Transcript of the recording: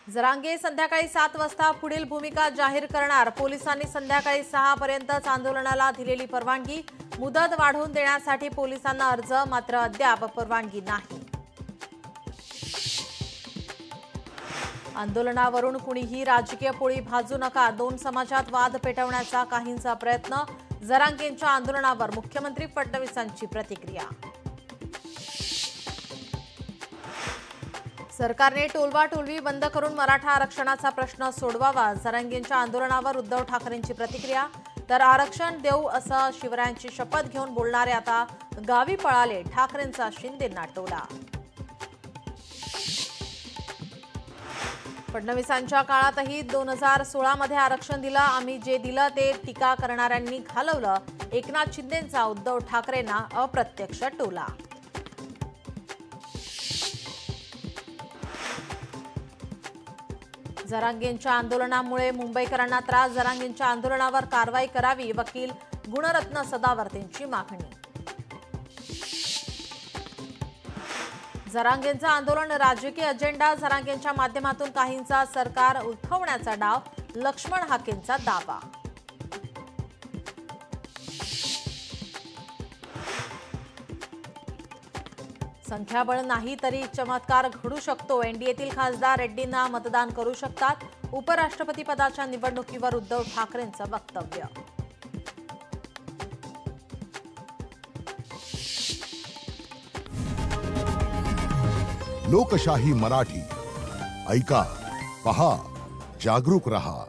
जरांगे संध्याकाळी 7 वाजता पुढील भूमिका जाहीर करणार। पोलिसांनी संध्याकाळी 6 पर्यंतच आंदोलनाला दिलेली परवानगी। मुदत वाढवून देण्यासाठी पोलिसांना अर्ज, मात्र अद्याप परवानगी नाही। आंदोलनावरून कुणीही राजकीय पोळी भाजू नका। 2 समाजात वाद पेटवण्याचा काहींचा प्रयत्न। जरांगेंच्या आंदोलनावर मुख्यमंत्री फडणवीसांची प्रतिक्रिया। सरकारने टोलवाटोलवी बंद करून मराठा आरक्षणाचा प्रश्न सोडवावा। जरांगेंच्या आंदोलनावर उद्धव ठाकरेंची प्रतिक्रिया। तर आरक्षण देऊ असं शिवरायांची शपथ घेऊन बोलणारे आता गावी पळाले। ठाकरेंचा शिंदेंना टोला। फडणवीसांच्या काळातही 2016 मध्ये आरक्षण दिलं, आम्ही जे दिलं ते टीका करणाऱ्यांनी घालवलं। एकनाथ शिंदेंचा उद्धव ठाकरेंना अप्रत्यक्ष टोला। जरांगेंच्या आंदोलनामुळे मुंबईकरांना त्रास। जरांगेंच्या आंदोलनावर कारवाई करावी, वकील गुणरत्न सदावर्तेंची मागणी। जरांगेंचं आंदोलन राजकीय अजेंडा। जरांगेंच्या माध्यमातून काहींचा सरकार उलथवण्याचा डाव। लक्ष्मण हाकेंचा दावा। संख्याबळ नाही तरी चमत्कार घडू शकतो। एनडीएतील खासदार रेड्डींना मतदान करू शकतात। उपराष्ट्रपती पदाच्या निवडणुकीवर उद्धव ठाकरेंचं वक्तव्य। लोकशाही मराठी ऐका, पहा, जागरूक रहा।